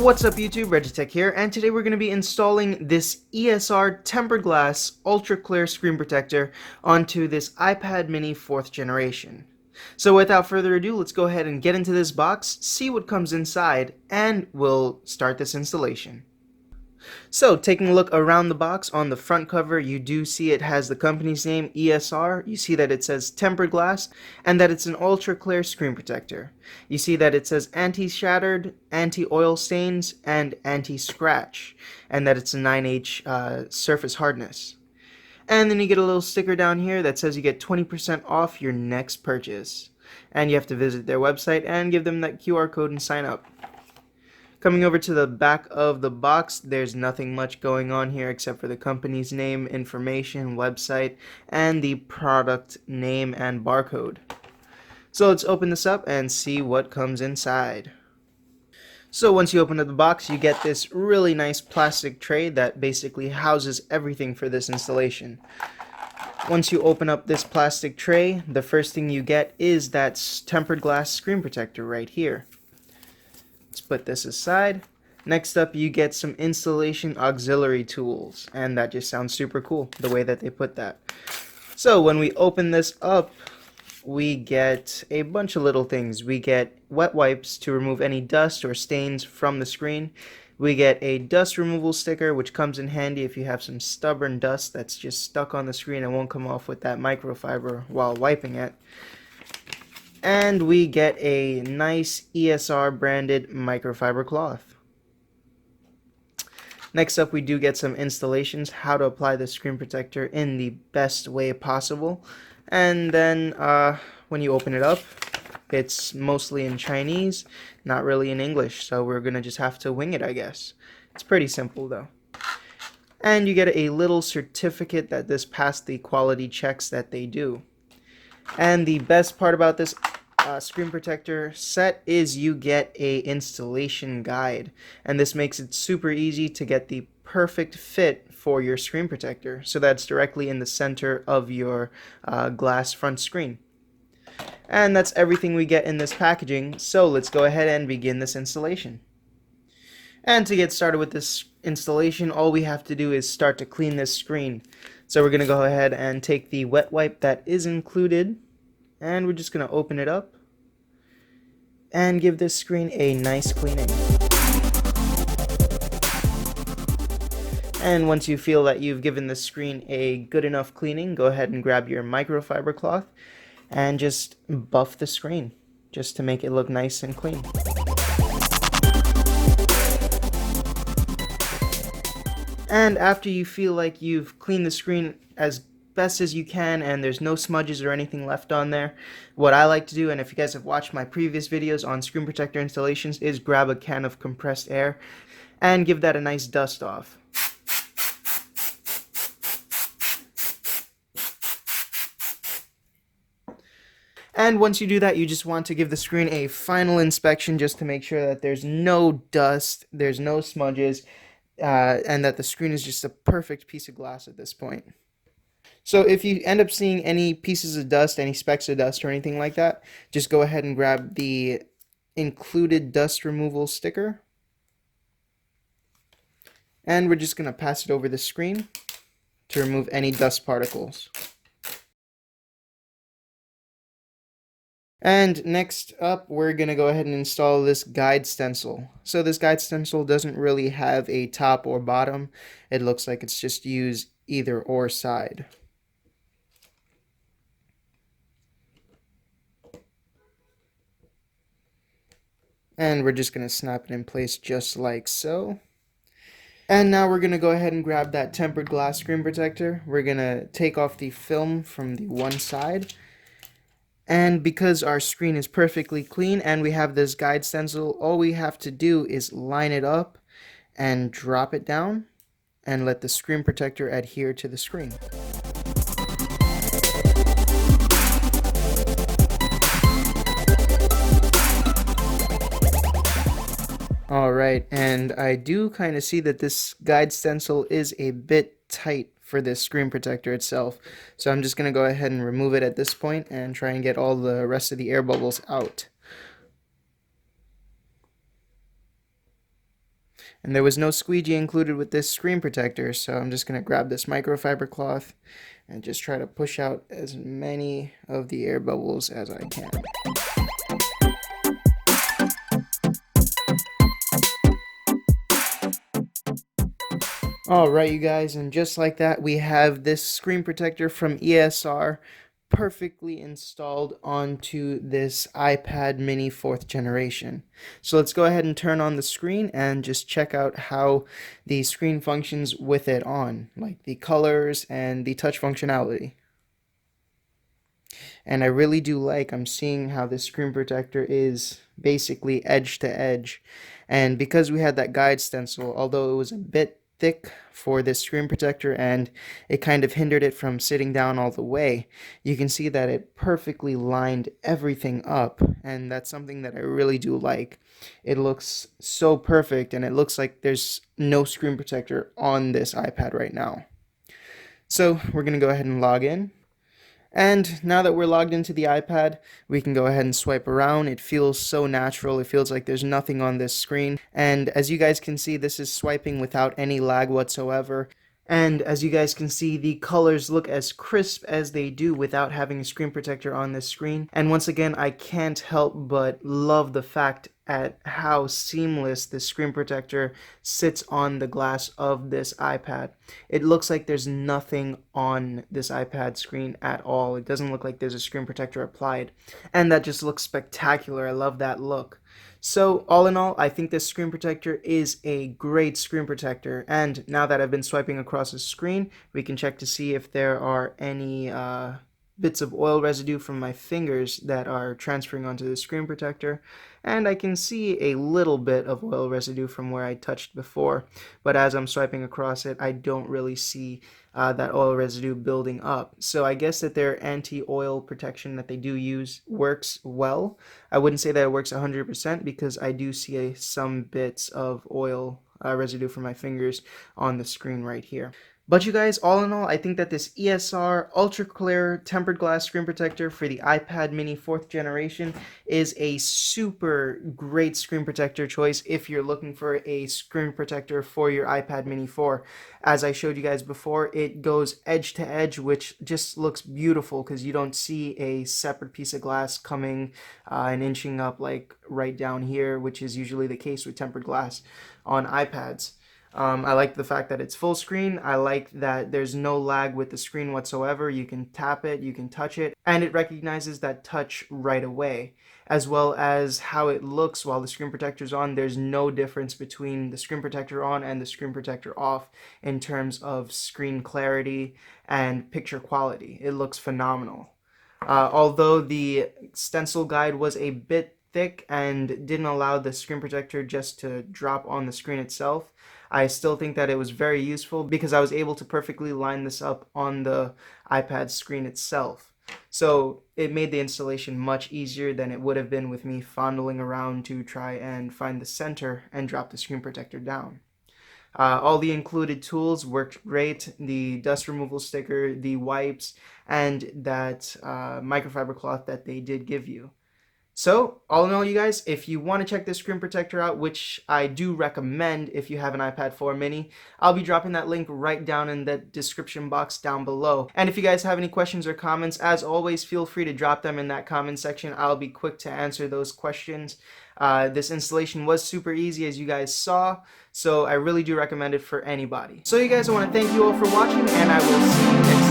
What's up YouTube, ReggieTECH here, and today we're going to be installing this ESR Tempered Glass Ultra Clear Screen Protector onto this iPad mini 4th generation. So without further ado, let's go ahead and get into this box, see what comes inside, and we'll start this installation. So, taking a look around the box, on the front cover, you do see it has the company's name, ESR. You see that it says tempered glass, and that it's an ultra clear screen protector. You see that it says anti-shattered, anti-oil stains, and anti-scratch, and that it's a 9H surface hardness. And then you get a little sticker down here that says you get 20% off your next purchase. And you have to visit their website and give them that QR code and sign up. Coming over to the back of the box, there's nothing much going on here except for the company's name, information, website, and the product name and barcode. So let's open this up and see what comes inside. So once you open up the box, you get this really nice plastic tray that basically houses everything for this installation. Once you open up this plastic tray, the first thing you get is that tempered glass screen protector right here. Let's put this aside. Next up, you get some installation auxiliary tools, and that just sounds super cool, the way that they put that. So when we open this up, we get a bunch of little things. We get wet wipes to remove any dust or stains from the screen. We get a dust removal sticker, which comes in handy if you have some stubborn dust that's just stuck on the screen and won't come off with that microfiber while wiping it. And we get a nice ESR branded microfiber cloth. Next up, we do get some installations, how to apply the screen protector in the best way possible. And then when you open it up, it's mostly in Chinese, not really in English, so we're gonna just have to wing it, I guess. It's pretty simple though. And you get a little certificate that this passed the quality checks that they do. And the best part about this screen protector set is you get a installation guide, and this makes it super easy to get the perfect fit for your screen protector, so that's directly in the center of your glass front screen. And that's everything we get in this packaging, so let's go ahead and begin this installation. And to get started with this installation, all we have to do is start to clean this screen. So we're going to go ahead and take the wet wipe that is included, and we're just going to open it up and give this screen a nice cleaning. And once you feel that you've given the screen a good enough cleaning, go ahead and grab your microfiber cloth and just buff the screen just to make it look nice and clean. And after you feel like you've cleaned the screen as best as you can and there's no smudges or anything left on there, what I like to do, and if you guys have watched my previous videos on screen protector installations, is grab a can of compressed air and give that a nice dust off. And once you do that, you just want to give the screen a final inspection just to make sure that there's no dust, there's no smudges, and that the screen is just a perfect piece of glass at this point. So if you end up seeing any pieces of dust, any specks of dust or anything like that, just go ahead and grab the included dust removal sticker. And we're just going to pass it over the screen to remove any dust particles. And next up, we're going to go ahead and install this guide stencil. So this guide stencil doesn't really have a top or bottom. It looks like it's just used either or side. And we're just going to snap it in place just like so. And now we're going to go ahead and grab that tempered glass screen protector. We're going to take off the film from the one side. And because our screen is perfectly clean and we have this guide stencil, all we have to do is line it up and drop it down and let the screen protector adhere to the screen. Alright, and I do kind of see that this guide stencil is a bit tight for this screen protector itself. So I'm just going to go ahead and remove it at this point and try and get all the rest of the air bubbles out. And there was no squeegee included with this screen protector, so I'm just going to grab this microfiber cloth and just try to push out as many of the air bubbles as I can. Alright, you guys, and just like that, we have this screen protector from ESR perfectly installed onto this iPad mini 4th generation. So let's go ahead and turn on the screen and just check out how the screen functions with it on, like the colors and the touch functionality. And I really do like, I'm seeing how the screen protector is basically edge to edge. And because we had that guide stencil, although it was a bit thick for this screen protector and it kind of hindered it from sitting down all the way, you can see that it perfectly lined everything up, and that's something that I really do like. It looks so perfect, and it looks like there's no screen protector on this iPad right now. So we're going to go ahead and log in. And now that we're logged into the iPad, we can go ahead and swipe around. It feels so natural. It feels like there's nothing on this screen. And as you guys can see, this is swiping without any lag whatsoever. And as you guys can see, the colors look as crisp as they do without having a screen protector on this screen. And once again, I can't help but love the fact at how seamless the screen protector sits on the glass of this iPad. It looks like there's nothing on this iPad screen at all. It doesn't look like there's a screen protector applied. And that just looks spectacular. I love that look. So all in all, I think this screen protector is a great screen protector, and now that I've been swiping across the screen, we can check to see if there are any bits of oil residue from my fingers that are transferring onto the screen protector, and I can see a little bit of oil residue from where I touched before, but as I'm swiping across it, I don't really see that oil residue building up. So I guess that their anti-oil protection that they do use works well. I wouldn't say that it works 100% because I do see some bits of oil residue from my fingers on the screen right here. But you guys, all in all, I think that this ESR Ultra Clear Tempered Glass Screen Protector for the iPad mini 4th generation is a super great screen protector choice if you're looking for a screen protector for your iPad mini 4. As I showed you guys before, it goes edge to edge, which just looks beautiful because you don't see a separate piece of glass coming and inching up like right down here, which is usually the case with tempered glass on iPads. I like the fact that it's full screen. I like that there's no lag with the screen whatsoever. You can tap it, you can touch it, and it recognizes that touch right away. As well as how it looks while the screen protector's on. There's no difference between the screen protector on and the screen protector off in terms of screen clarity and picture quality. It looks phenomenal. Although the stencil guide was a bit thick and didn't allow the screen protector just to drop on the screen itself, I still think that it was very useful because I was able to perfectly line this up on the iPad screen itself. So it made the installation much easier than it would have been with me fondling around to try and find the center and drop the screen protector down. All the included tools worked great. The dust removal sticker, the wipes, and that microfiber cloth that they did give you. So, all in all, you guys, if you want to check this screen protector out, which I do recommend if you have an iPad 4 mini, I'll be dropping that link right down in the description box down below. And if you guys have any questions or comments, as always, feel free to drop them in that comment section. I'll be quick to answer those questions. This installation was super easy, as you guys saw, so I really do recommend it for anybody. So, you guys, I want to thank you all for watching, and I will see you next time.